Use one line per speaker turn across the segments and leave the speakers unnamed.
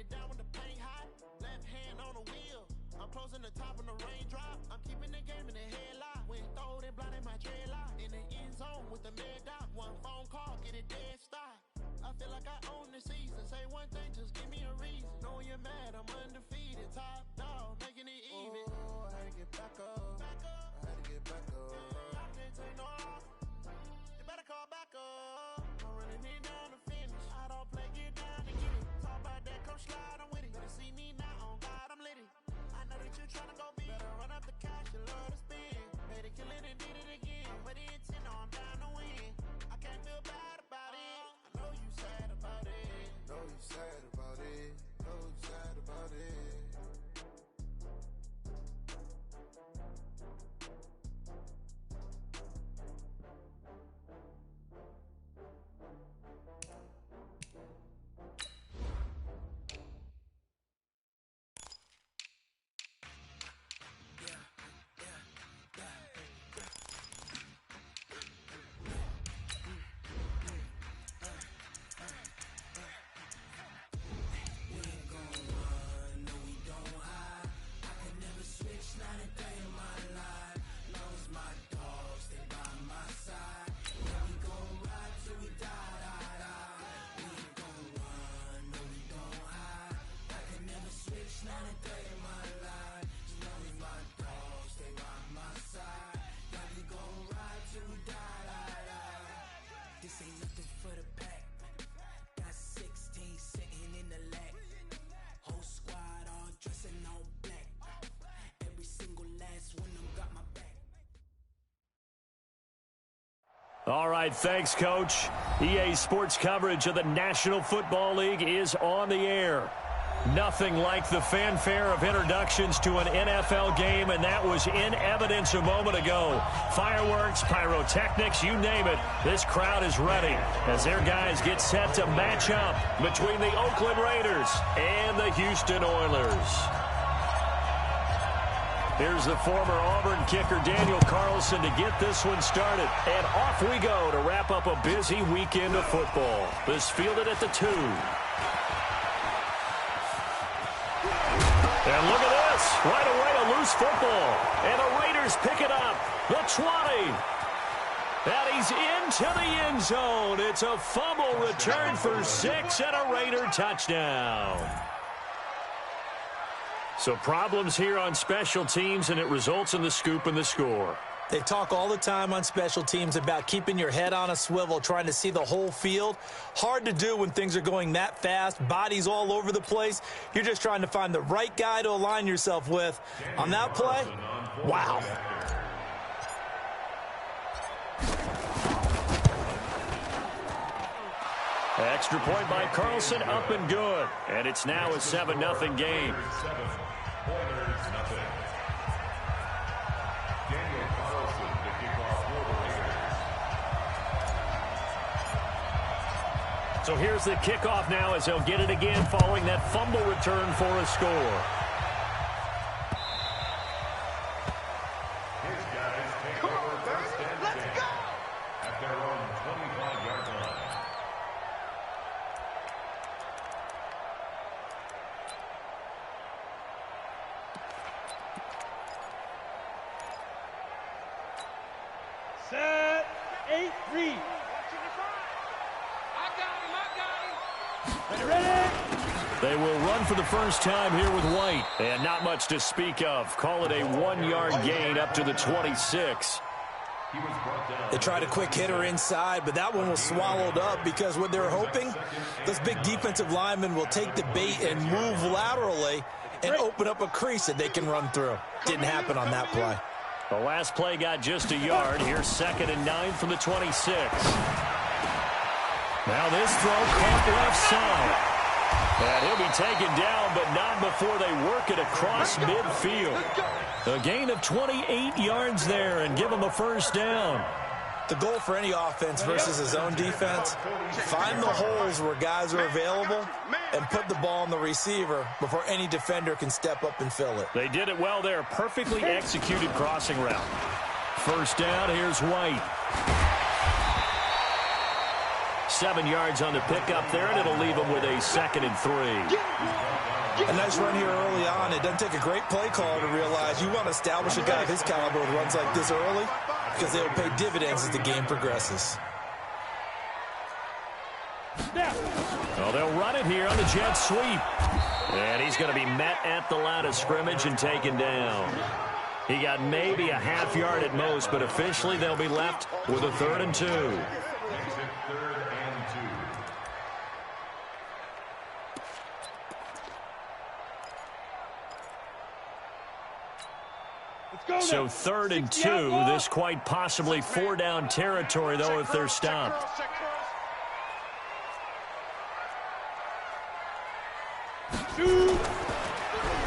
it down when the paint hot. Left hand on the wheel. I'm closing the top of the raindrop. I'm keeping the game in the headlock. When throwed and blinded my dreadlock. In the end zone with the mad dot. One phone call, get it dead stop. I feel like I own the season. Say one thing, just give me a reason. Know you're mad, I'm undefeated. Top dog, making it even. Oh, I had to get back up. I had to get back up. I can't take no off. You better call back up. I'm running it down to finish. I don't play, get down to get it. Talk about that, come slide, I'm with it. Better see me now, on God, I'm lit it. I know that you're trying to go big. Better run up the cash, you love to spin. Made it, kill it, and did it again. But the intent, no, I'm down to win. I can't feel bad about it. I know you sad about it. Know you sad about it. Know you sad about it.
All right, thanks, Coach. EA Sports coverage of the National Football League is on the air. Nothing like the fanfare of introductions to an NFL game, and that was in evidence a moment ago. Fireworks, pyrotechnics, you name it. This crowd is ready as their guys get set to match up between the Oakland Raiders and the Houston Oilers. Here's the former Auburn kicker, Daniel Carlson, to get this one started. And off we go to wrap up a busy weekend of football. This fielded at the 2. And look at this. Right away, a loose football. And the Raiders pick it up. The 20. And he's into the end zone. It's a fumble return for 6 and a Raider touchdown. So problems here on special teams, and it results in the scoop and the score.
They talk all the time on special teams about keeping your head on a swivel, trying to see the whole field. Hard to do when things are going that fast, bodies all over the place. You're just trying to find the right guy to align yourself with. On that play, wow.
Extra point by Carlson, up and good. And it's now a 7-0 game. So here's the kickoff now as they'll get it again following that fumble return for a score.
Come on, baby. Let's go. At their own 25-yard line.
Set, 8, read.
They will run for the first time here with White. And not much to speak of. Call it a 1-yard gain up to the 26.
They tried a quick hitter inside, but that one was swallowed up because what they're hoping, those big defensive linemen will take the bait and move laterally and open up a crease that they can run through. Didn't happen on that play.
The last play got just a yard. Here's 2nd and 9 from the 26. Now this throw caught left side. And he'll be taken down, but not before they work it across midfield. A gain of 28 yards there and give him a first down.
The goal for any offense versus his own defense, find the holes where guys are available and put the ball on the receiver before any defender can step up and fill it.
They did it well there. Perfectly executed crossing route. First down, here's White. 7 yards on the pickup there, and it'll leave them with a 2nd and 3.
A nice run here early on. It doesn't take a great play caller to realize you want to establish a guy of his caliber with runs like this early because they will pay dividends as the game progresses.
Well, they'll run it here on the jet sweep. And he's going to be met at the line of scrimmage and taken down. He got maybe a half yard at most, but officially they'll be left with a 3rd and 2. So 3rd and 2. This quite possibly 4-down territory, though, if they're stopped.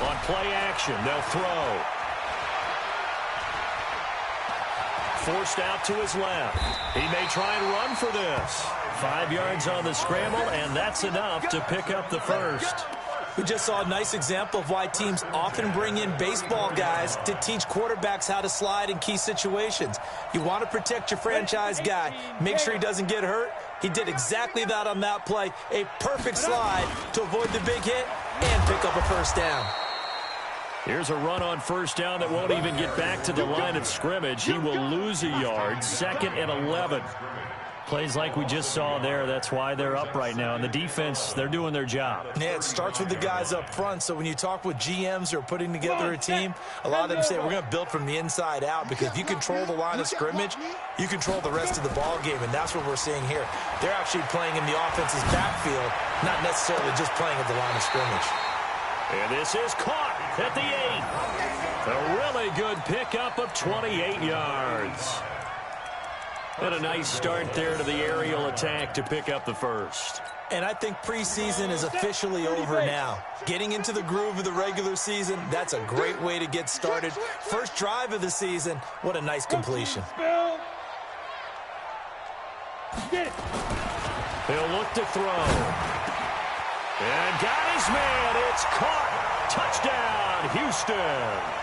On play action, they'll throw. Forced out to his left. He may try and run for this. 5 yards on the scramble, and that's enough to pick up the first.
We just saw a nice example of why teams often bring in baseball guys to teach quarterbacks how to slide in key situations. You want to protect your franchise guy. Make sure he doesn't get hurt. He did exactly that on that play. A perfect slide to avoid the big hit and pick up a first down.
Here's a run on first down that won't even get back to the line of scrimmage. He will lose a yard. 2nd and 11. Plays like we just saw there. That's why they're up right now. And the defense, they're doing their job.
Yeah, it starts with the guys up front. So when you talk with GMs who are putting together a team, a lot of them say we're going to build from the inside out, because if you control the line of scrimmage, you control the rest of the ball game. And that's what we're seeing here. They're actually playing in the offense's backfield, not necessarily just playing at the line of scrimmage.
And this is caught at the 8. A really good pickup of 28 yards. And a nice start there to the aerial attack to pick up the first.
And I think preseason is officially over now. Getting into the groove of the regular season, that's a great way to get started. First drive of the season, what a nice completion.
He'll look to throw. And got his man. It's caught. Touchdown, Houston.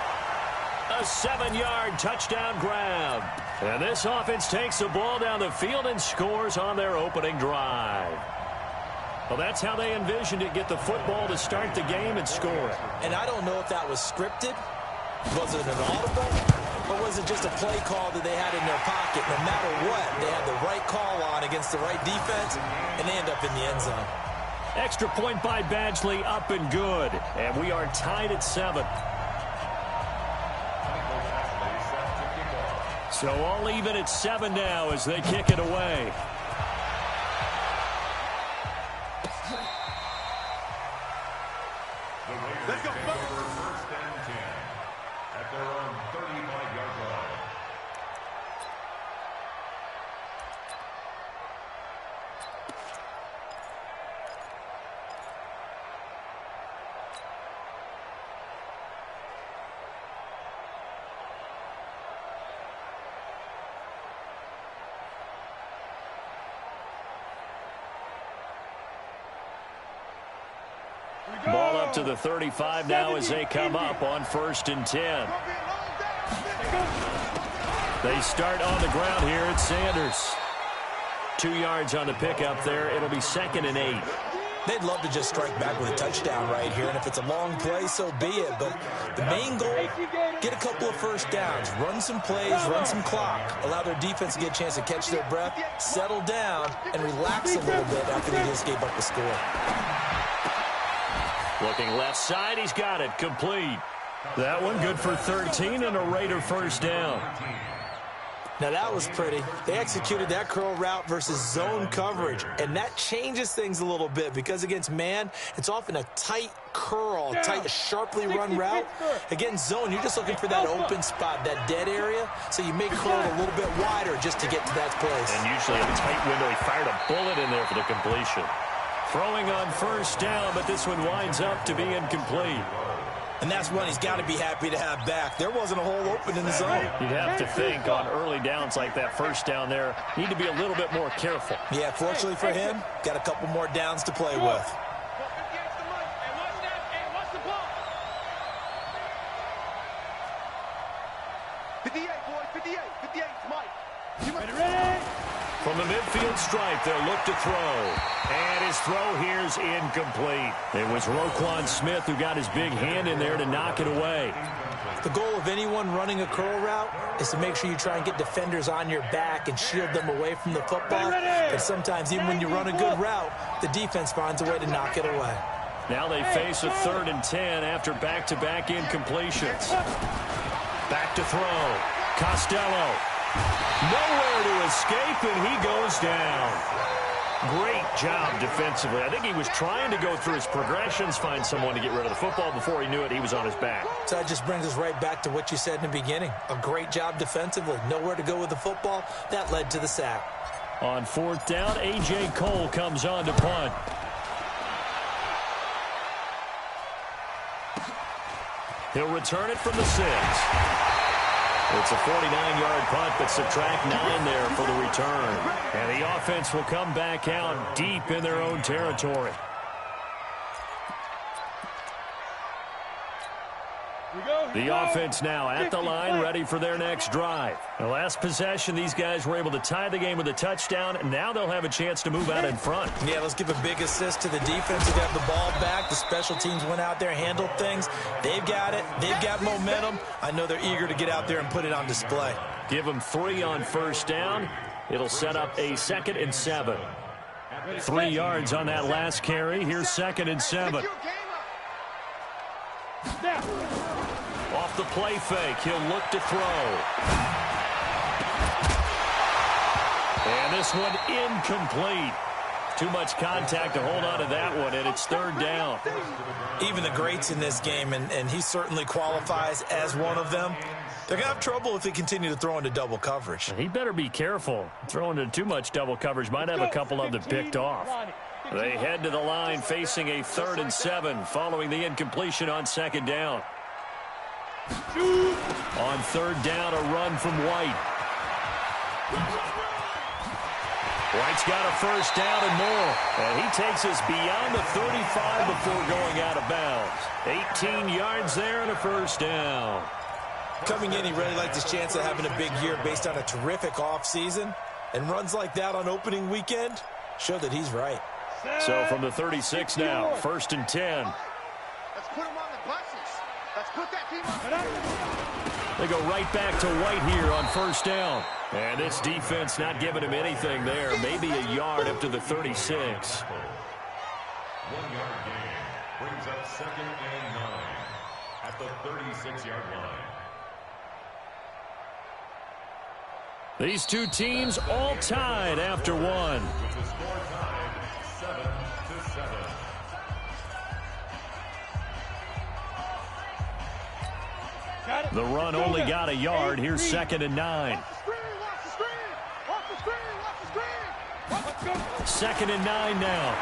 A 7-yard touchdown grab. And this offense takes the ball down the field and scores on their opening drive. Well, that's how they envisioned it. Get the football to start the game and score it.
And I don't know if that was scripted. Was it an audible? Or was it just a play call that they had in their pocket? No matter what, they had the right call on against the right defense, and they end up in the end zone.
Extra point by Badgley, up and good. And we are tied at 7. So all even at 7 now as they kick it away.
Let's go. First and 10 at their own 35-yard line.
Ball up to the 35 now as they come up on 1st and 10. They start on the ground here at Sanders. 2 yards on the pickup there. It'll be 2nd and 8.
They'd love to just strike back with a touchdown right here, and if it's a long play, so be it. But the main goal, get a couple of first downs, run some plays, run some clock, allow their defense to get a chance to catch their breath, settle down, and relax a little bit after they just gave up the score.
Looking left side, he's got it, complete. That one good for 13 and a Raider first down.
Now that was pretty. They executed that curl route versus zone coverage, and that changes things a little bit because against man, it's often a tight curl, tight, sharply run route. Against zone, you're just looking for that open spot, that dead area, so you may curl it a little bit wider just to get to that place.
And usually a tight window. He fired a bullet in there for the completion. Throwing on first down, but this one winds up to be incomplete.
And that's one he's got to be happy to have back. There wasn't a hole open in the zone.
You'd have to think on early downs like that first down there, need to be a little bit more careful.
Yeah, fortunately for him, got a couple more downs to play with.
From the midfield stripe, they'll look to throw. And his throw here's incomplete. It was Roquan Smith who got his big hand in there to knock it away.
The goal of anyone running a curl route is to make sure you try and get defenders on your back and shield them away from the football. But sometimes even when you run a good route, the defense finds a way to knock it away.
Now they face a 3rd and 10 after back-to-back incompletions. Back to throw. Costello. Nowhere to escape, and he goes down. Great job defensively. I think he was trying to go through his progressions, find someone to get rid of the football. Before he knew it, he was on his back.
So that just brings us right back to what you said in the beginning. A great job defensively. Nowhere to go with the football. That led to the sack.
On 4th down, A.J. Cole comes on to punt. He'll return it from the 6. It's a 49-yard punt, but subtract 9 there for the return. And the offense will come back out deep in their own territory. The offense now at the line, ready for their next drive. The last possession, these guys were able to tie the game with a touchdown, and now they'll have a chance to move out in front.
Yeah, let's give a big assist to the defense who got the ball back. The special teams went out there, handled things. They've got it. They've got momentum. I know they're eager to get out there and put it on display.
Give them 3 on 1st down. It'll set up a 2nd and 7. 3 yards on that last carry. Here's 2nd and 7. Off the play fake, he'll look to throw. And this one incomplete. Too much contact to hold on to that one, and it's 3rd down.
Even the greats in this game, and he certainly qualifies as one of them, they're going to have trouble if they continue to throw into double coverage.
He better be careful. Throwing into too much double coverage might have a couple of them picked off. They head to the line facing a 3rd and 7 following the incompletion on 2nd down. On 3rd down, a run from White. White's got a 1st down and more. And he takes us beyond the 35 before going out of bounds. 18 yards there and a 1st down.
Coming in, he really liked his chance of having a big year based on a terrific offseason. And runs like that on opening weekend show that he's right.
So from the 36 now, 1st and 10.
Let's put him on the buses. Let's put that team on.
They go right back to White here on 1st down. And this defense not giving him anything there. Maybe a yard up to the 36.
1 yard gain brings up 2nd and 9 at the 36-yard line.
These two teams all tied after one.
With the score tied 7-7.
The run only got a yard. Here's 2nd and 9. 2nd and 9 now.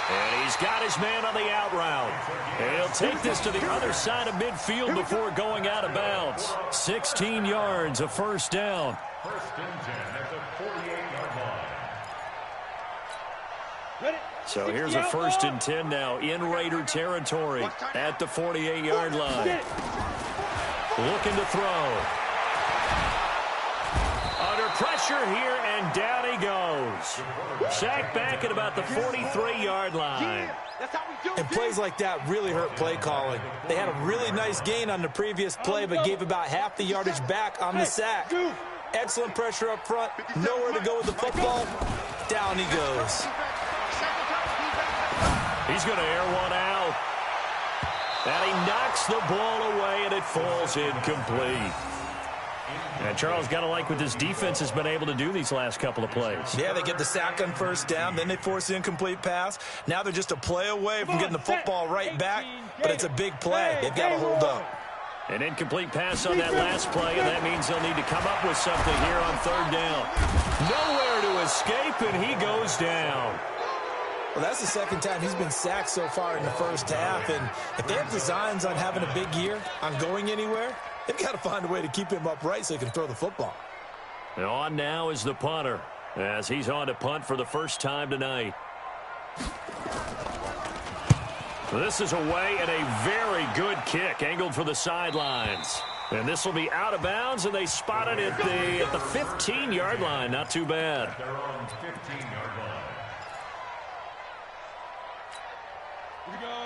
And he's got his man on the out route. And he'll take this to the other side of midfield before going out of bounds. 16 yards, a 1st down.
1st and 10 at the 48-yard line.
So here's a 1st and 10 now in Raider territory at the 48-yard line. Looking to throw. Under pressure here, and down he goes. Sacked back at about the 43-yard line.
And plays like that really hurt play calling. They had a really nice gain on the previous play, but gave about half the yardage back on the sack. Excellent pressure up front. Nowhere to go with the football. Down he goes.
He's going to air one out. And he knocks the ball away, and it falls incomplete. And Charles, got to like what this defense has been able to do these last couple of plays.
Yeah, they get the sack on 1st down, then they force the incomplete pass. Now they're just a play away from getting the football right back, but it's a big play. They've got to hold up.
An incomplete pass on that last play, and that means they'll need to come up with something here on 3rd down. Nowhere to escape, and he goes down.
Well, that's the 2nd time he's been sacked so far in the 1st half, and if they have designs on having a big year, on going anywhere, they've got to find a way to keep him upright so he can throw the football.
And on now is the punter, as he's on to punt for the first time tonight. This is away, and a very good kick angled for the sidelines. And this will be out of bounds, and they spot it at the 15-yard line. Not too bad.
They're on 15-yard line.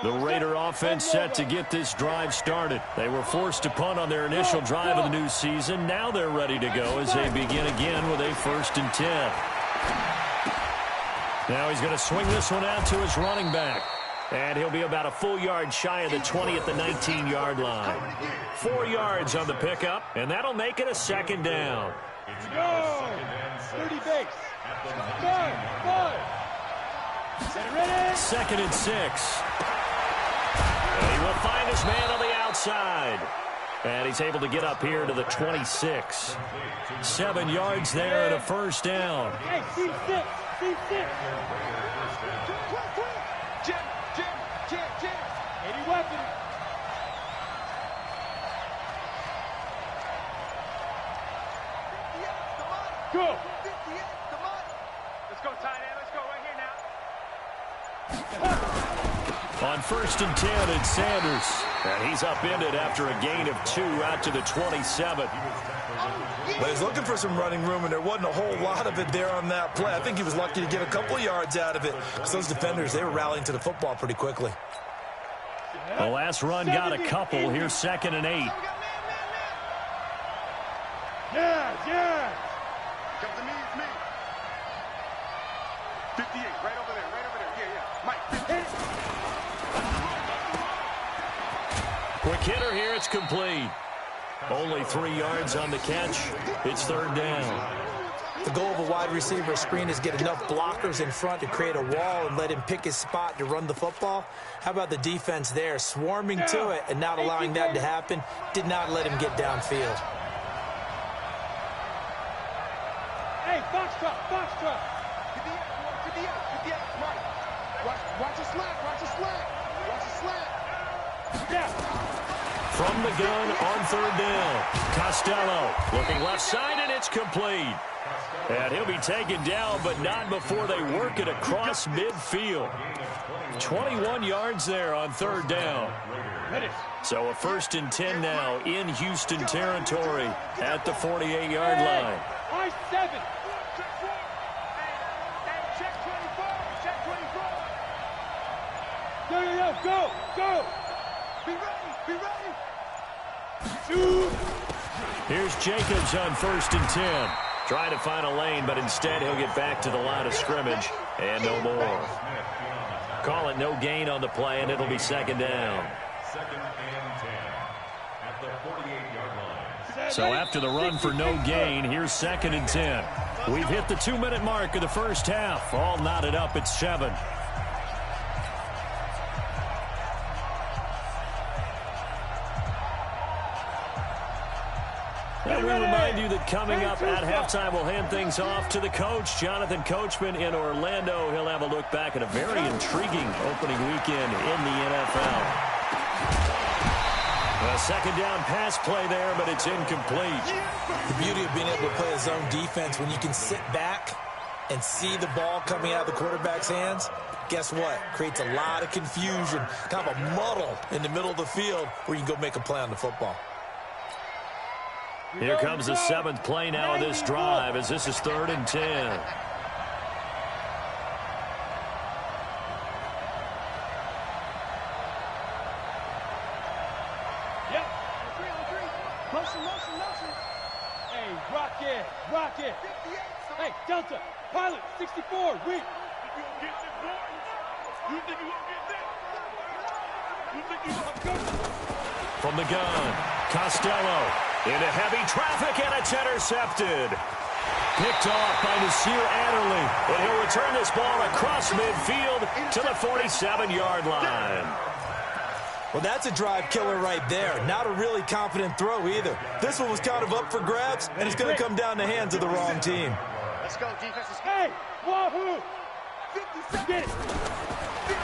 The Raider offense set to get this drive started. They were forced to punt on their initial drive of the new season. Now they're ready to go as they begin again with a 1st and 10. Now he's going to swing this one out to his running back. And he'll be about a full yard shy of the 20 at the 19-yard line. 4 yards on the pickup, and that'll make it a 2nd down.
Go! 30 base. 5. Get ready.
2nd and 6. And he will find his man on the outside. And he's able to get up here to the 26. 7 yards there and a 1st down.
Hey, C6. C6. Jim. 80 weapon. Go.
Let's go, tight end. Let's go right here now.
On 1st and 10, it's Sanders. And he's upended after a gain of 2 out to the 27.
But he's looking for some running room, and there wasn't a whole lot of it there on that play. I think he was lucky to get a couple of yards out of it, because those defenders, they were rallying to the football pretty quickly.
The last run got a couple. Here's 2nd and 8.
Yeah.
Come to me, it's me. 58, right over there. Yeah. Mike, 50.
Quick hitter here. It's complete. Only 3 yards on the catch. It's 3rd down.
The goal of a wide receiver screen is get enough blockers in front to create a wall and let him pick his spot to run the football. How about the defense there, swarming to it and not allowing that to happen? Did not let him get downfield.
Hey, box truck.
To the end. Mike. Watch your slack.
Yeah.
From the gun on 3rd down. Costello looking left side, and it's complete. And he'll be taken down, but not before they work it across midfield. 21 yards there on 3rd down. So a 1st and 10 now in Houston territory at the 48-yard line.
I-7. Yo, go. Be ready. Shoot.
Here's Jacobs on 1st and 10. Trying to find a lane, but instead he'll get back to the line of scrimmage. And no more. Call it no gain on the play, and it'll be 2nd down.
2nd and 10 at the 48-yard line.
So after the run for no gain, here's 2nd and 10. We've hit the 2-minute mark of the first half. All knotted up at 7. And we remind you that coming up at halftime, we'll hand things off to the coach, Jonathan Coachman in Orlando. He'll have a look back at a very intriguing opening weekend in the NFL. A 2nd down pass play there, but it's incomplete.
The beauty of being able to play a zone defense when you can sit back and see the ball coming out of the quarterback's hands, guess what? Creates a lot of confusion, kind of a muddle in the middle of the field where you can go make a play on the football.
Here comes the 7th play now of this drive as this is 3rd and 10.
Yep. On 3. Motion. Hey, rock it. Hey, Delta, pilot, 64, weak.
You think you gonna get that?
From the gun, Costello into heavy traffic, and it's intercepted. Picked off by Nasir Adderley, and he'll return this ball across midfield to the 47-yard line.
Well, that's a drive killer right there. Not a really confident throw either. This one was kind of up for grabs, and it's going to come down the hands of the wrong team.
Let's go, defense.
Hey, wahoo! Get it.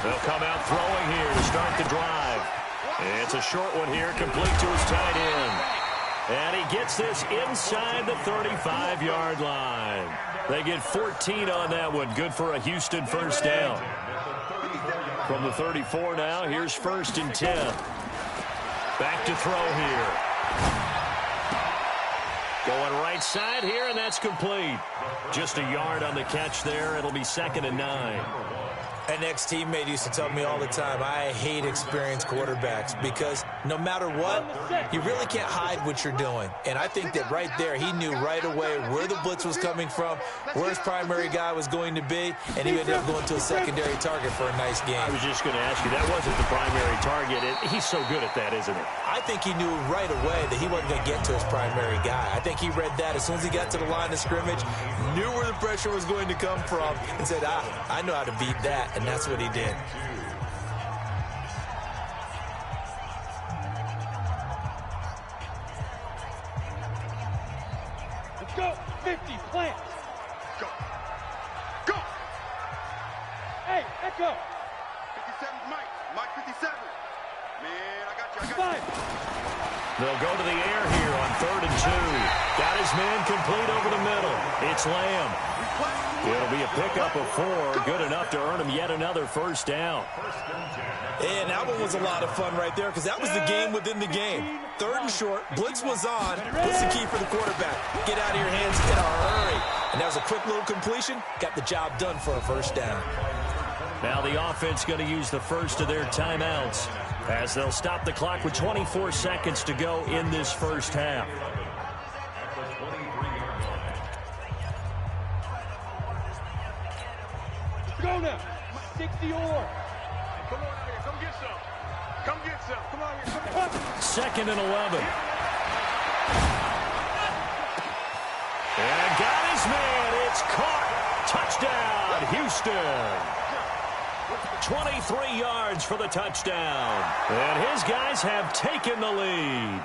They'll come out throwing here to start the drive. It's a short one here, complete to his tight end. And he gets this inside the 35-yard line. They get 14 on that one. Good for a Houston 1st down. From the 34 now, here's 1st and 10. Back to throw here. Going right side here, and that's complete. Just a yard on the catch there. It'll be 2nd and 9.
An ex-teammate used to tell me all the time, I hate experienced quarterbacks because no matter what, you really can't hide what you're doing. And I think that right there, he knew right away where the blitz was coming from, where his primary guy was going to be, and he ended up going to a secondary target for a nice game.
I was just going to ask you, that wasn't the primary target. He's so good at that, isn't he?
I think he knew right away that he wasn't going to get to his primary guy. I think he read that as soon as he got to the line of scrimmage, knew where the pressure was going to come from, and said, I know how to beat that. And that's what he did.
Let's go. 50, plant.
Go. Go.
Hey, echo.
57, Mike. Mike 57. Man, I got you.
Five.
They'll go to the air here on 3rd and 2. Got his man complete over the middle. It's Lamb. It'll be a pickup of 4. Good enough to earn him yet another first down.
And that one was a lot of fun right there because that was the game within the game. 3rd and short. Blitz was on. What's the key for the quarterback? Get out of your hands in a hurry. And that was a quick little completion. Got the job done for a first down.
Now the offense going to use the first of their timeouts as they'll stop the clock with 24 seconds to go in this first half.
Go now. 60 or.
Come on out here. Come get some. Come get some. Come on here. Come on.
2nd and 11. And got his man. It's caught. Touchdown, Houston. 23 yards for the touchdown. And his guys have taken the lead.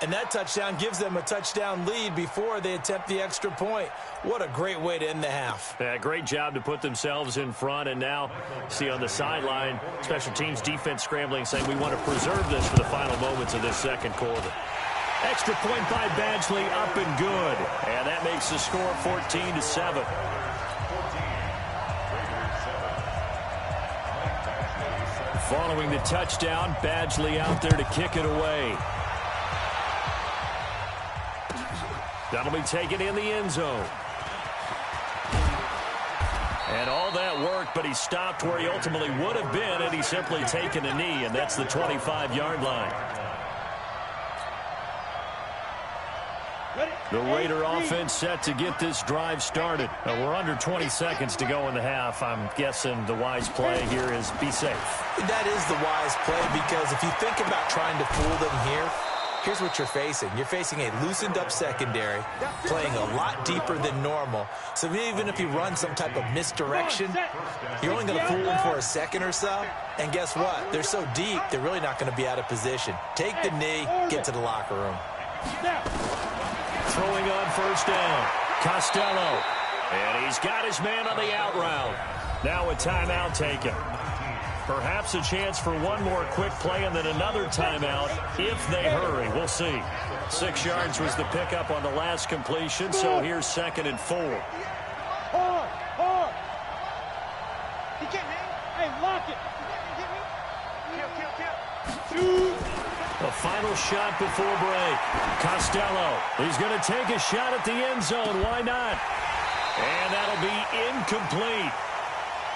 And that touchdown gives them a touchdown lead before they attempt the extra point. What a great way to end the half.
Yeah, great job to put themselves in front. And now, see on the sideline, special teams defense scrambling, saying we want to preserve this for the final moments of this second quarter. Extra point by Badgley, up and good. And that makes the score 14-7. Following the touchdown, Badgley out there to kick it away. That'll be taken in the end zone. And all that work, but he stopped where he ultimately would have been had he simply taken a knee, and that's the 25-yard line. The Raider offense set to get this drive started. We're under 20 seconds to go in the half. I'm guessing the wise play here is be safe.
That is the wise play because if you think about trying to fool them here, here's what you're facing. You're facing a loosened-up secondary, playing a lot deeper than normal. So even if you run some type of misdirection, you're only going to fool them for a second or so. And guess what? They're so deep, they're really not going to be out of position. Take the knee, get to the locker room.
Throwing on first down, Costello. And he's got his man on the out route. Now a timeout taken. Perhaps a chance for one more quick play and then another timeout if they hurry. We'll see. 6 yards was the pickup on the last completion, so here's 2nd and 4.
Hard. He can't hang. Hey, lock it.
Kill.
The final shot before break. Costello, he's going to take a shot at the end zone. Why not? And that'll be incomplete.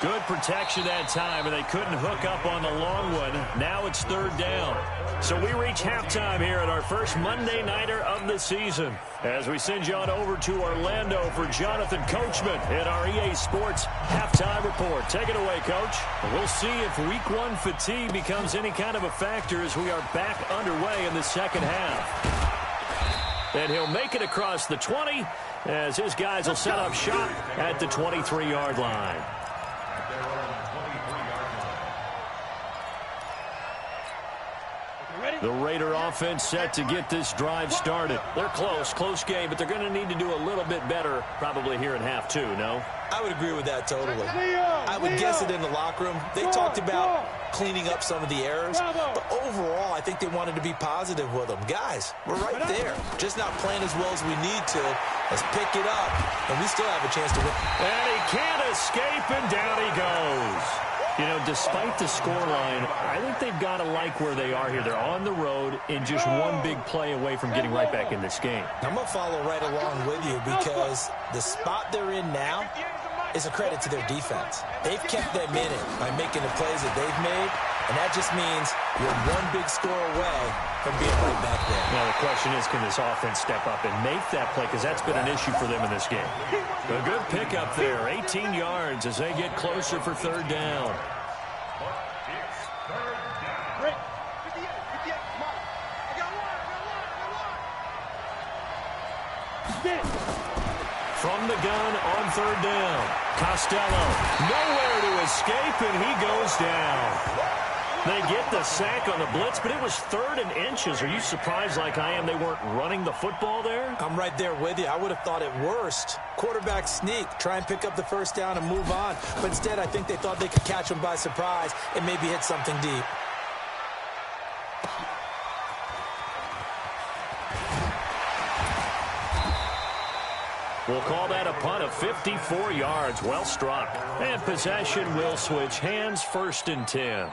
Good protection that time, and they couldn't hook up on the long one. Now it's 3rd down. So we reach halftime here at our first Monday Nighter of the season as we send you on over to Orlando for Jonathan Coachman in our EA Sports Halftime Report. Take it away, Coach. We'll see if Week 1 fatigue becomes any kind of a factor as we are back underway in the second half. And he'll make it across the 20 as his guys will set up shop at the 23-yard line. The Raider offense set to get this drive started. They're close game, but they're going to need to do a little bit better probably here in half 2, no?
I would agree with that totally. I would guess it in the locker room. They talked about cleaning up some of the errors, but overall, I think they wanted to be positive with them. Guys, we're right there. Just not playing as well as we need to. Let's pick it up, and we still have a chance to win.
And he can't escape, and down he goes. You know, despite the scoreline, I think they've got to like where they are here. They're on the road and just one big play away from getting right back in this game.
I'm going to follow right along with you because the spot they're in now is a credit to their defense. They've kept them in it by making the plays that they've made, and that just means you're one big score away from being right back there.
Now the question is, can this offense step up and make that play? Because that's been an issue for them in this game. A good pickup there, 18 yards as they get closer for third down. From the gun on third down, Costello nowhere to escape, and he goes down. They get the sack on the blitz, but it was 3rd and inches. Are you surprised like I am they weren't running the football there?
I'm right there with you. I would have thought at worst, quarterback sneak, try and pick up the first down and move on. But instead, I think they thought they could catch him by surprise and maybe hit something deep.
We'll call that a punt of 54 yards. Well struck. And possession will switch hands, 1st and 10.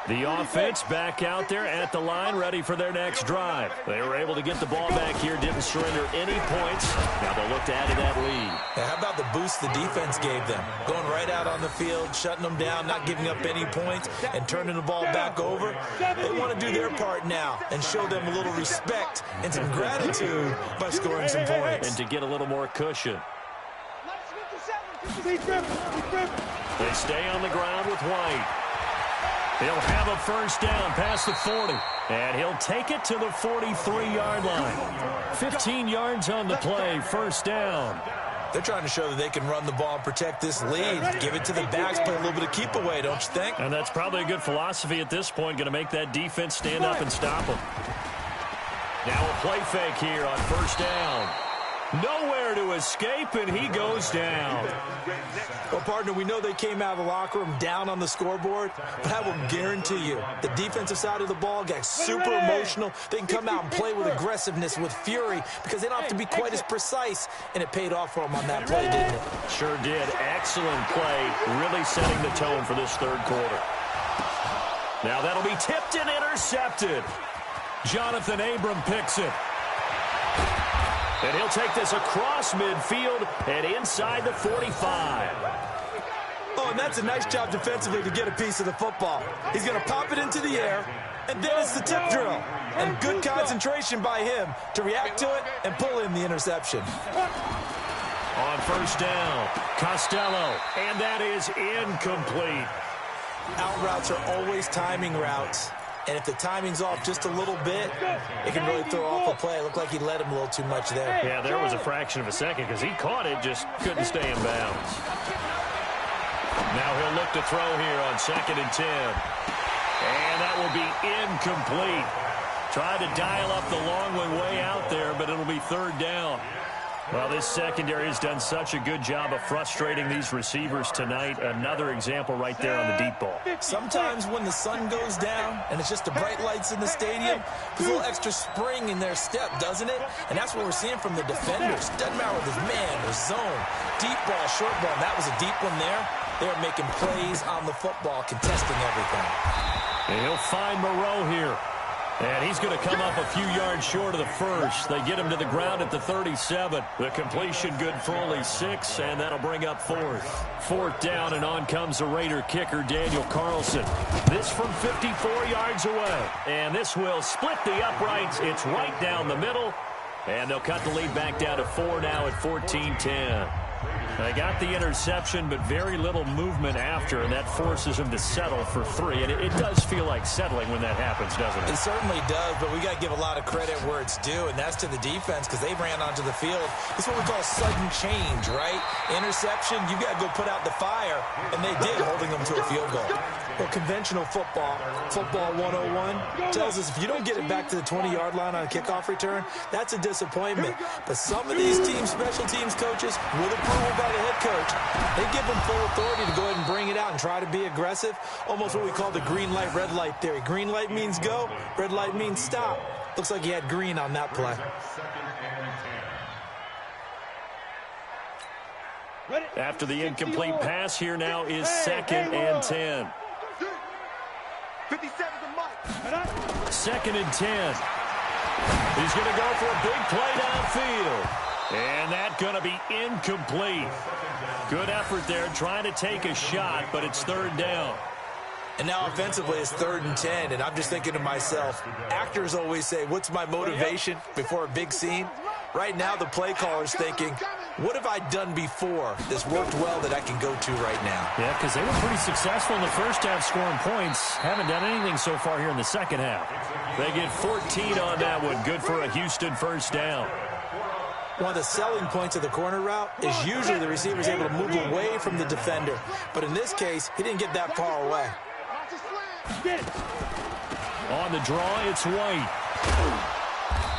The offense back out there at the line, ready for their next drive. They were able to get the ball back here, didn't surrender any points. Now they'll look to add to that lead.
Now, how about the boost the defense gave them? Going right out on the field, shutting them down, not giving up any points, and turning the ball back over. They want to do their part now and show them a little respect and some gratitude by scoring some points.
And to get a little more cushion. They stay on the ground with White. He'll have a first down past the 40, and he'll take it to the 43-yard line. 15 yards on the play, first down.
They're trying to show that they can run the ball and protect this lead. Give it to the backs, play a little bit of keep away, don't you think?
And that's probably a good philosophy at this point, going to make that defense stand up and stop them. Now a play fake here on first down. Nowhere to escape, and he goes down.
Well, partner, we know they came out of the locker room down on the scoreboard, but I will guarantee you the defensive side of the ball got super emotional. They can come out and play with aggressiveness, with fury, because they don't have to be quite as precise, and it paid off for them on that play, didn't it?
Sure did. Excellent play, really setting the tone for this third quarter. Now that'll be tipped and intercepted. Jonathan Abram picks it. And he'll take this across midfield and inside the 45.
Oh, and that's a nice job defensively to get a piece of the football. He's going to pop it into the air, and then it's the tip drill. And good concentration by him to react to it and pull in the interception.
On first down, Costello, and that is incomplete.
Out routes are always timing routes. And if the timing's off just a little bit, it can really throw off a play. It looked like he led him a little too much there.
Yeah, there was a fraction of a second because he caught it, just couldn't stay in bounds. Now he'll look to throw here on 2nd and 10. And that will be incomplete. Tried to dial up the long one way out there, but it'll be 3rd down. Well, this secondary has done such a good job of frustrating these receivers tonight. Another example right there on the deep ball.
Sometimes when the sun goes down and it's just the bright lights in the stadium, there's a little extra spring in their step, doesn't it? And that's what we're seeing from the defenders. Doesn't matter whether it's man or zone, deep ball, short ball. And that was a deep one there. They're making plays on the football, contesting everything.
And he'll find Moreau here. And he's going to come up a few yards short of the first. They get him to the ground at the 37. The completion good for only 6, and that'll bring up 4th. 4th down, and on comes the Raider kicker, Daniel Carlson. This from 54 yards away. And this will split the uprights. It's right down the middle. And they'll cut the lead back down to 4 now at 14-10. They got the interception, but very little movement after, and that forces them to settle for 3. And it does feel like settling when that happens, doesn't it?
It certainly does, but we got to give a lot of credit where it's due, and that's to the defense because they ran onto the field. It's what we call sudden change, right? Interception, you got to go put out the fire, and they did, holding them to a field goal. Well, conventional football 101, tells us if you don't get it back to the 20-yard line on a kickoff return, that's a disappointment. But some of these teams, special teams coaches, with approval by the head coach, they give them full authority to go ahead and bring it out and try to be aggressive. Almost what we call the green light, red light theory. Green light means go, red light means stop. Looks like he had green on that play.
After the incomplete pass, here now is 2nd and 10.
57's a Mike.
2nd and 10. He's going to go for a big play downfield. And that's going to be incomplete. Good effort there trying to take a shot, but it's 3rd down.
And now offensively it's 3rd and 10, and I'm just thinking to myself, actors always say, what's my motivation before a big scene? Right now the play caller's thinking, what have I done before this worked well that I can go to right now?
Yeah, because they were pretty successful in the first half scoring points. Haven't done anything so far here in the second half. They get 14 on that one. Good for a Houston 1st down.
One of the selling points of the corner route is usually the receiver is able to move away from the defender. But in this case, he didn't get that far away.
On the draw, it's White.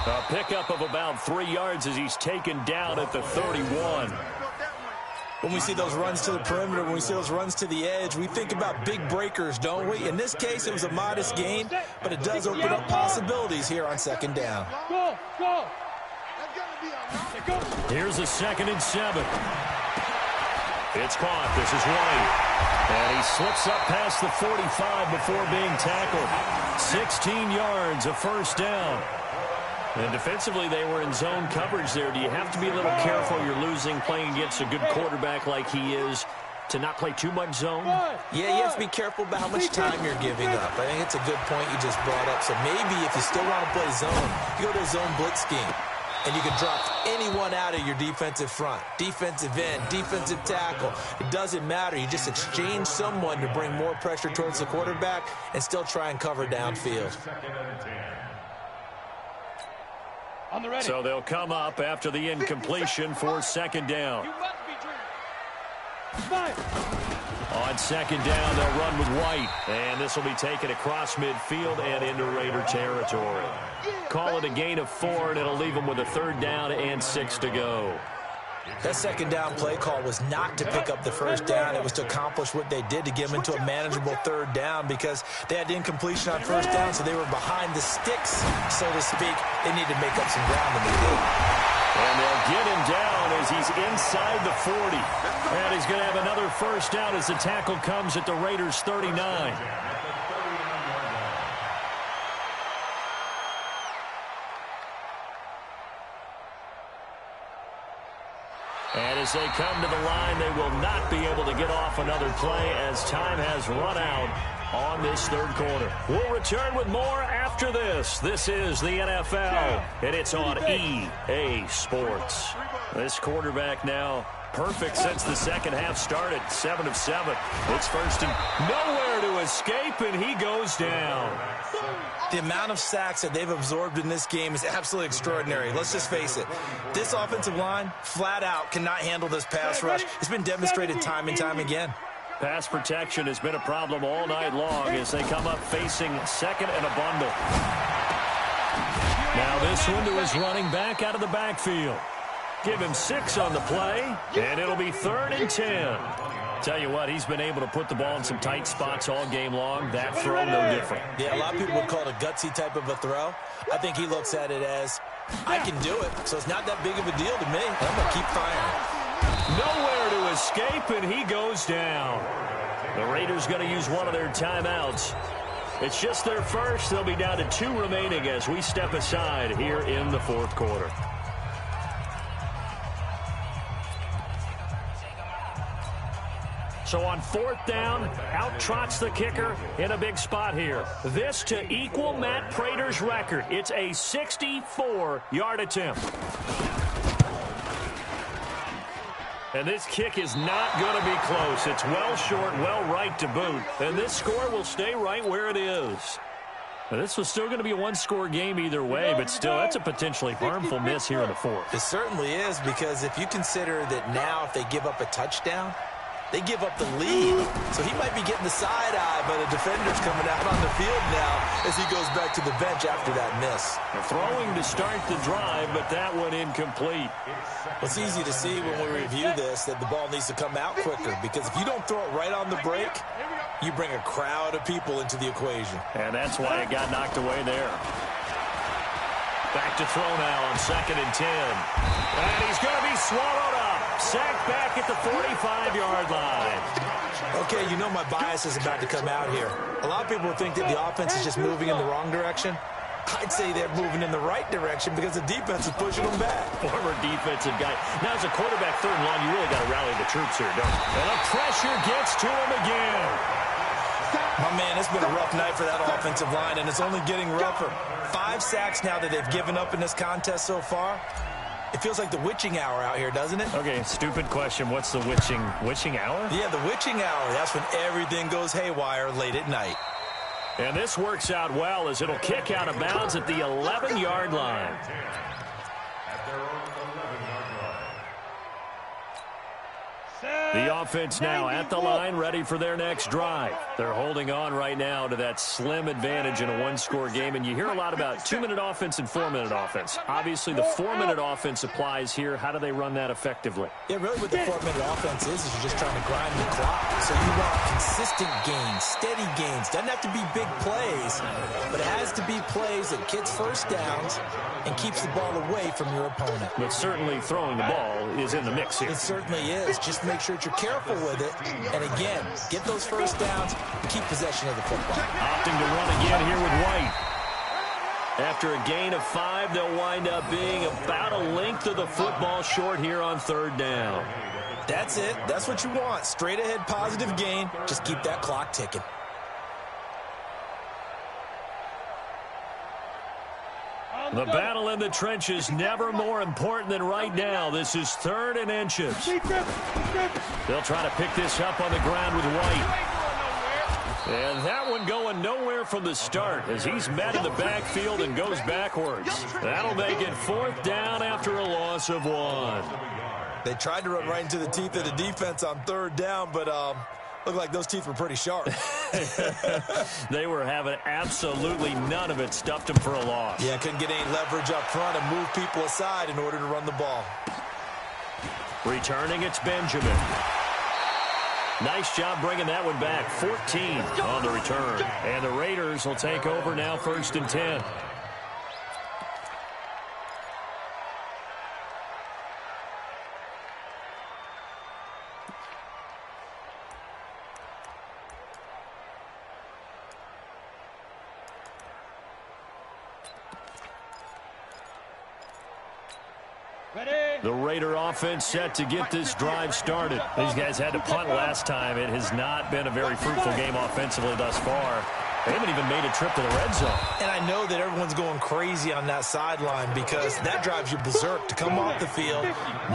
A pickup of about 3 yards as he's taken down at the 31.
When we see those runs to the perimeter, when we see those runs to the edge, we think about big breakers, don't we? In this case, it was a modest gain, but it does open up possibilities here on 2nd down.
Go.
Here's a 2nd and 7. It's caught. This is White. And he slips up past the 45 before being tackled. 16 yards, a 1st down. And defensively, they were in zone coverage there. Do you have to be a little careful? You're losing, playing against a good quarterback like he is, to not play too much zone?
Yeah, you have to be careful about how much time you're giving up. I think it's a good point you just brought up. So maybe if you still want to play zone, you go to a zone blitz scheme. And you can drop anyone out of your defensive front. Defensive end, defensive tackle. It doesn't matter. You just exchange someone to bring more pressure towards the quarterback and still try and cover downfield.
So they'll come up after the incompletion for 2nd down. On 2nd down, they'll run with White. And this will be taken across midfield and into Raider territory. Call it a gain of 4, and it'll leave them with a 3rd down and 6 to go.
That 2nd down play call was not to pick up the 1st down. It was to accomplish what they did to get them into a manageable 3rd down because they had incompletion on 1st down, so they were behind the sticks, so to speak. They needed to make up some ground, and they did.
And they'll get him down as he's inside the 40. And he's going to have another 1st down as the tackle comes at the Raiders' 39. And as they come to the line, they will not be able to get off another play as time has run out on this 3rd quarter. We'll return with more after this. This is the NFL, and it's on EA Sports. This quarterback now perfect since the 2nd half started. 7 of 7. It's 1st and nowhere to escape, and he goes down.
The amount of sacks that they've absorbed in this game is absolutely extraordinary. Let's just face it. This offensive line, flat out, cannot handle this pass rush. It's been demonstrated time and time again.
Pass protection has been a problem all night long as they come up facing 2nd and a bundle. Now this one to his running back out of the backfield. Give him 6 on the play, and it'll be 3rd and 10. Tell you what, he's been able to put the ball in some tight spots all game long. That throw, no different.
Yeah, a lot of people would call it a gutsy type of a throw. I think he looks at it as, I can do it, so it's not that big of a deal to me. I'm going to keep firing.
Nowhere to escape, and he goes down. The Raiders going to use one of their timeouts. It's just their first. They'll be down to 2 remaining as we step aside here in the 4th quarter. So on 4th down, out trots the kicker in a big spot here. This to equal Matt Prater's record. It's a 64-yard attempt. And this kick is not going to be close. It's well short, well right to boot. And this score will stay right where it is. Now, this was still going to be a one-score game either way, but still, that's a potentially harmful miss here in the 4th.
It certainly is, because if you consider that now if they give up a touchdown, they give up the lead. So he might be getting the side eye, but a defender's coming out on the field now as he goes back to the bench after that miss.
Throwing to start the drive, but that one incomplete.
It's easy to see when we review this that the ball needs to come out quicker, because if you don't throw it right on the break, you bring a crowd of people into the equation.
And that's why it got knocked away there. Back to throw now on 2nd and 10. And he's going to be swallowed up. Sacked back at the 45-yard line.
Okay, you know my bias is about to come out here. A lot of people think that the offense is just moving in the wrong direction. I'd say they're moving in the right direction because the defense is pushing them back.
Former defensive guy. Now, as a quarterback, third and long, you really got to rally the troops here, don't you? And the pressure gets to him again.
My man, it's been a rough night for that offensive line, and it's only getting rougher. 5 sacks now that they've given up in this contest so far. It feels like the witching hour out here, doesn't it?
Okay, stupid question. What's the witching hour?
Yeah, the witching hour. That's when everything goes haywire late at night.
And this works out well as it'll kick out of bounds at the 11-yard line.
At their own 11-yard line.
The offense now at the line, ready for their next drive. They're holding on right now to that slim advantage in a one-score game, and you hear a lot about 2-minute offense and 4-minute offense. Obviously, the 4-minute offense applies here. How do they run that effectively?
Yeah, really what the 4-minute offense is you're just trying to grind the clock. So you want consistent gains, steady gains. Doesn't have to be big plays, but it has to be plays that gets first downs and keeps the ball away from your opponent.
But certainly throwing the ball is in the mix here.
It certainly is. Just make sure that you're careful with it. And again, get those first downs, keep possession of the football.
Opting to run again here with White. After a gain of 5, they'll wind up being about a length of the football short here on third down.
That's it. That's what you want. Straight ahead positive gain. Just keep that clock ticking.
The battle in the trenches never more important than right now. This is 3rd and inches. They'll try to pick this up on the ground with White. And that one going nowhere from the start as he's met in the backfield and goes backwards. That'll make it 4th down after a loss of 1.
They tried to run right into the teeth of the defense on 3rd down, but looked like those teeth were pretty sharp.
They were having absolutely none of it. Stuffed him for a loss.
Yeah, couldn't get any leverage up front and move people aside in order to run the ball.
Returning, it's Benjamin. Nice job bringing that one back. 14 on the return. And the Raiders will take over now, 1st and 10. The Raider offense set to get this drive started. These guys had to punt last time. It has not been a very fruitful game offensively thus far. They haven't even made a trip to the red zone.
And I know that everyone's going crazy on that sideline because that drives you berserk to come off the field,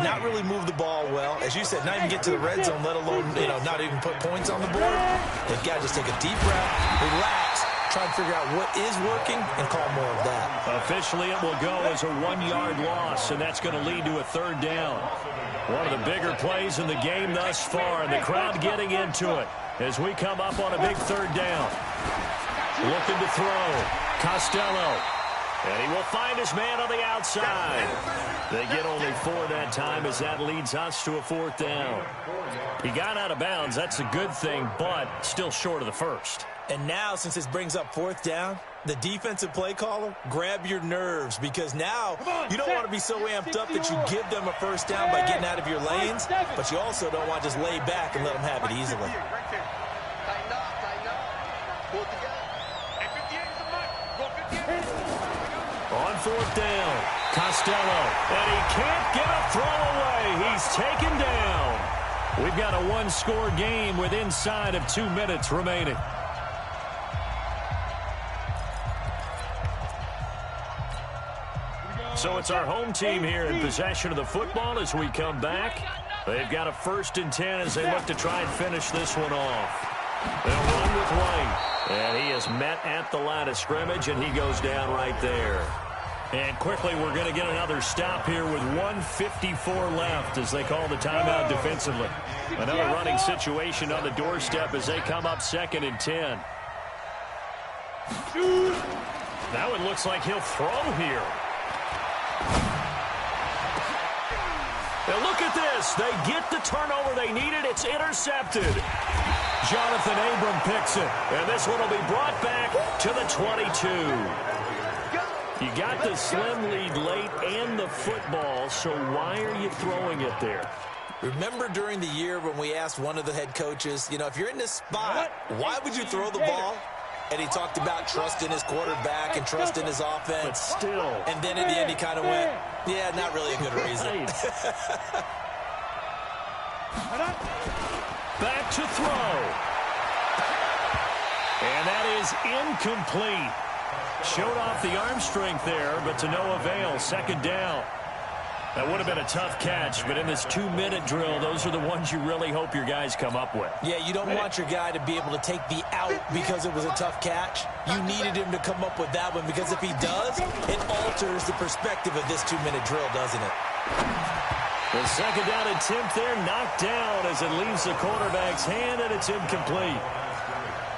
not really move the ball well. As you said, not even get to the red zone, let alone, not even put points on the board. They've got to just take a deep breath, relax, try and figure out what is working and call more of that.
Officially, it will go as a 1-yard loss, and that's going to lead to a 3rd down. One of the bigger plays in the game thus far, and the crowd getting into it as we come up on a big 3rd down. Looking to throw. Costello. And he will find his man on the outside. They get only 4 that time as that leads us to a 4th down. He got out of bounds. That's a good thing, but still short of the first.
And now, since this brings up 4th down, the defensive play caller, grab your nerves because now you don't want to be so amped up that you give them a first down by getting out of your lanes, but you also don't want to just lay back and let them have it easily.
On 4th down, Costello, and he can't get a throw away. He's taken down. We've got a 1-score game with inside of 2 minutes remaining. So it's our home team here in possession of the football as we come back. They've got a 1st and 10 as they look to try and finish this one off. They'll run with White. And he is met at the line of scrimmage, and he goes down right there. And quickly, we're going to get another stop here with 1:54 left as they call the timeout defensively. Another running situation on the doorstep as they come up 2nd and 10. Now it looks like he'll throw here. And look at this. They get the turnover they needed. It's intercepted. Jonathan Abram picks it. And this one will be brought back to the 22. You got the slim lead late and the football, so why are you throwing it there?
Remember during the year when we asked one of the head coaches, if you're in this spot, why would you throw the ball? And he talked about trust in his quarterback and trust in his offense.
But still.
And then at the end he kind of went, yeah, not really a good reason.
Back to throw. And that is incomplete. Showed off the arm strength there, but to no avail. Second down. That would have been a tough catch, but in this 2-minute drill, those are the ones you really hope your guys come up with.
Yeah, you don't want your guy to be able to take the out because it was a tough catch. You needed him to come up with that one because if he does, it alters the perspective of this 2-minute drill, doesn't it?
The second down attempt there knocked down as it leaves the quarterback's hand, and it's incomplete.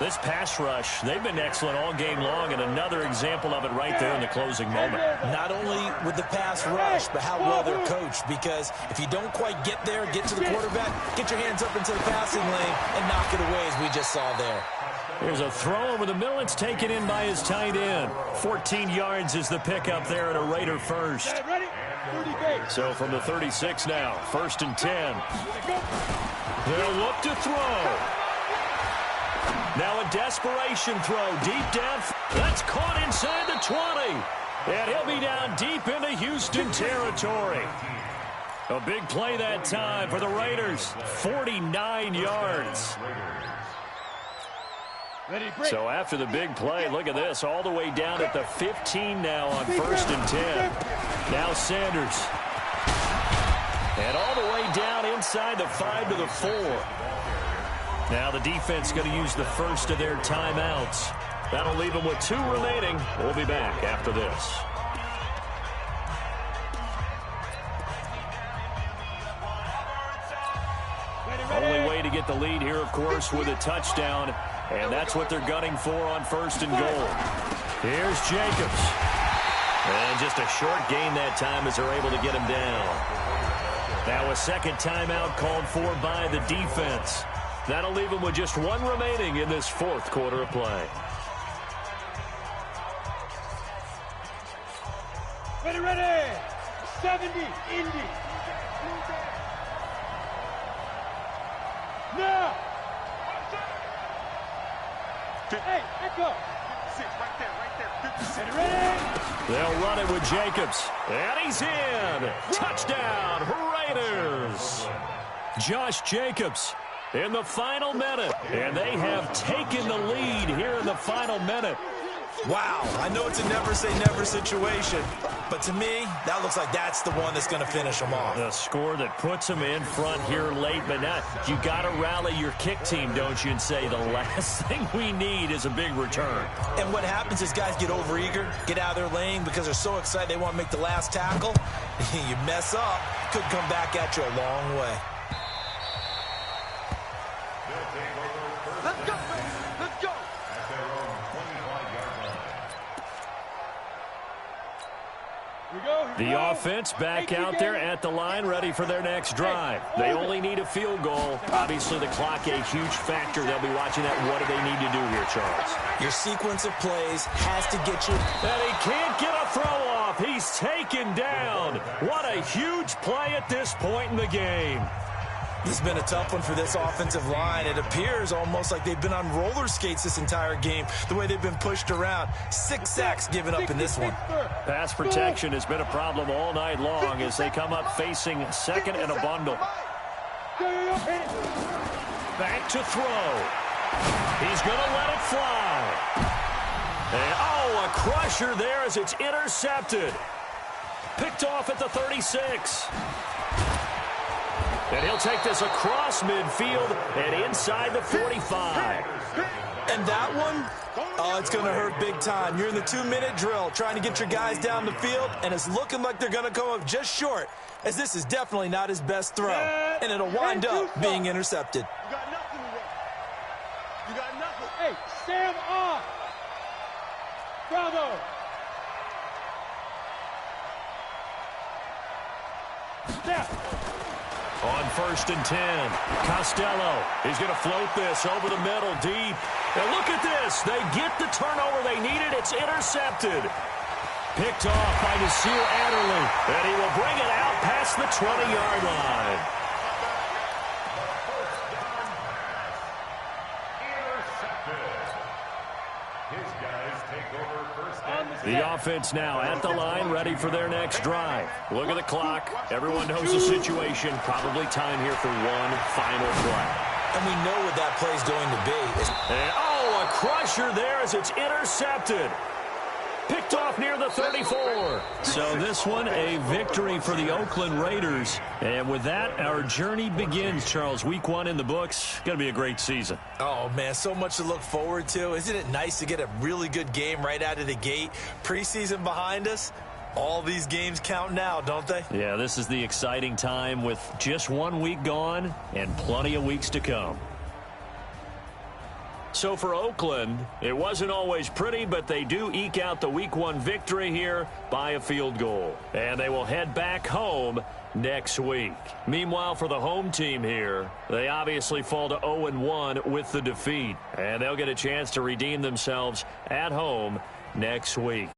This pass rush, they've been excellent all game long, and another example of it right there in the closing moment.
Not only with the pass rush, but how well they're coached, because if you don't quite get there, get to the quarterback, get your hands up into the passing lane and knock it away as we just saw there.
Here's a throw over the middle. It's taken in by his tight end. 14 yards is the pickup there at a Raider first. So from the 36 now, 1st and 10. They'll look to throw. Now a desperation throw deep down. That's caught inside the 20. And he'll be down deep into Houston territory. A big play that time for the Raiders. 49 yards. So after the big play, look at this. All the way down at the 15 now on 1st and 10. Now Sanders. And all the way down inside the 5 to the 4. Now the defense going to use the first of their timeouts. That'll leave them with 2 remaining. We'll be back after this. Only way to get the lead here, of course, with a touchdown. And that's what they're gunning for on 1st and goal. Here's Jacobs. And just a short gain that time as they're able to get him down. Now a second timeout called for by the defense. That'll leave them with just 1 remaining in this 4th quarter of play.
Ready. 70, Indy. Now. Hey, echo.
56, right there. 56.
Ready.
They'll run it with Jacobs. And he's in. Touchdown, Raiders. Josh Jacobs in the final minute. And they have taken the lead here in the final minute.
Wow, I know it's a never-say-never situation, but to me, that looks like that's the one that's going to finish them off.
The score that puts them in front here late, but now you got to rally your kick team, don't you, and say the last thing we need is a big return.
And what happens is guys get overeager, get out of their lane because they're so excited they want to make the last tackle. You mess up, could come back at you a long way.
Let's go.
The offense back out there at the line, ready for their next drive. They only need a field goal. Obviously, the clock a huge factor. They'll be watching that. What do they need to do here, Charles?
Your sequence of plays has to get you.
And he can't get a throw off. He's taken down. What a huge play at this point in the game.
This has been a tough one for this offensive line. It appears almost like they've been on roller skates this entire game, the way they've been pushed around. 6 sacks given up in this one.
Pass protection has been a problem all night long as they come up facing second and a bundle. Back to throw. He's going to let it fly. And, a crusher there as it's intercepted. Picked off at the 36. And he'll take this across midfield and inside the 45.
And that one, it's going to hurt big time. You're in the 2-minute drill trying to get your guys down the field, and it's looking like they're going to come up just short, as this is definitely not his best throw. And it'll wind up being intercepted.
You got nothing to work. You got nothing.
Hey, Sam off. Bravo. Step.
On 1st and 10, Costello. He's going to float this over the middle deep. And look at this. They get the turnover they needed. It's intercepted. Picked off by Nasir Adderley. And he will bring it out past the 20-yard line. The offense now at the line, ready for their next drive. Look at the clock. Everyone knows the situation. Probably time here for one final play.
And we know what that play is going to be.
And, oh, a crusher there as it's intercepted. Picked off near the 34. So this one, a victory for the Oakland Raiders. And with that, our journey begins, Charles. Week 1 in the books. Going to be a great season.
Oh, man, so much to look forward to. Isn't it nice to get a really good game right out of the gate? Preseason behind us. All these games count now, don't they?
Yeah, this is the exciting time with just 1 week gone and plenty of weeks to come. So for Oakland, it wasn't always pretty, but they do eke out the Week 1 victory here by a field goal. And they will head back home next week. Meanwhile, for the home team here, they obviously fall to 0-1 with the defeat. And they'll get a chance to redeem themselves at home next week.